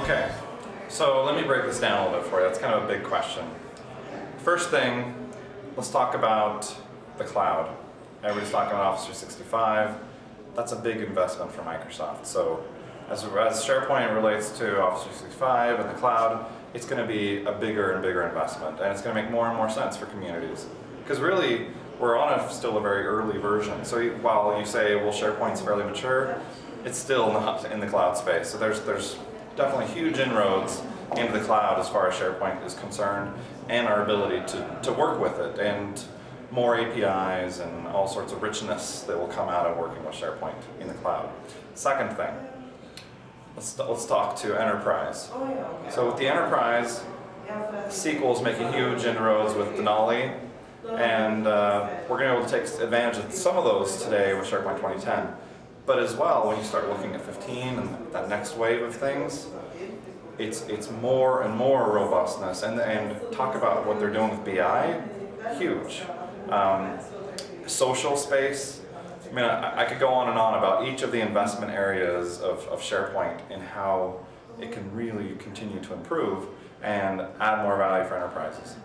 Okay, so let me break this down a little bit for you. That's kind of a big question. First thing, let's talk about the cloud. Everybody's talking about Office 365. That's a big investment for Microsoft. So as SharePoint relates to Office 365 and the cloud, it's going to be a bigger and bigger investment, and it's going to make more and more sense for communities. Because really, we're on still a very early version. So while you say, well, SharePoint's fairly mature, it's still not in the cloud space. So there's definitely huge inroads into the cloud as far as SharePoint is concerned, and our ability to work with it, and more APIs and all sorts of richness that will come out of working with SharePoint in the cloud. Second thing, let's talk to enterprise. So with the enterprise, SQL is making huge inroads with Denali, and we're going to be able to take advantage of some of those today with SharePoint 2010. But as well, when you start looking at 15 and that next wave of things, it's more and more robustness. And talk about what they're doing with BI, huge. Social space, I mean, I could go on and on about each of the investment areas of SharePoint and how it can really continue to improve and add more value for enterprises.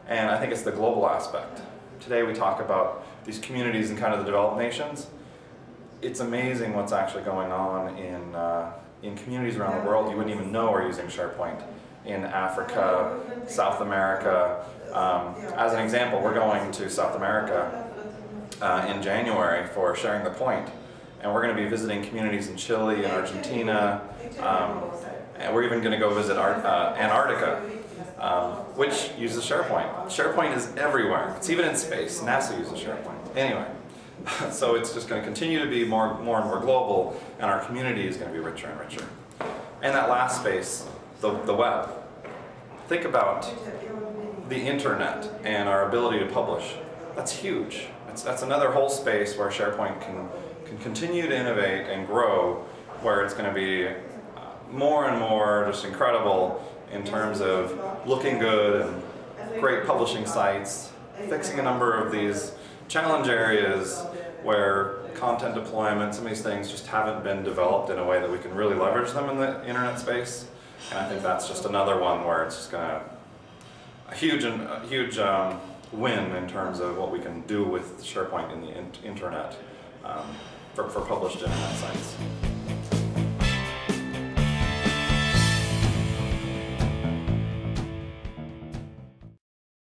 And I think it's the global aspect. Today we talk about these communities in kind of the developed nations. It's amazing what's actually going on in communities around the world you wouldn't even know are using SharePoint. In Africa, South America. As an example, we're going to South America in January for Sharing the Point, and we're going to be visiting communities in Chile and Argentina, and we're even going to go visit Antarctica, which uses SharePoint. SharePoint is everywhere. It's even in space. NASA uses SharePoint. Anyway. So it's just going to continue to be more and more global, and our community is going to be richer and richer. And that last space, the web. Think about the internet and our ability to publish. That's huge. That's another whole space where SharePoint can continue to innovate and grow, where it's going to be more and more just incredible in terms of looking good and great publishing sites, fixing a number of these challenge areas where content deployment, some of these things just haven't been developed in a way that we can really leverage them in the internet space. And I think that's just another one where it's just going to a huge win in terms of what we can do with SharePoint in the internet for published internet sites.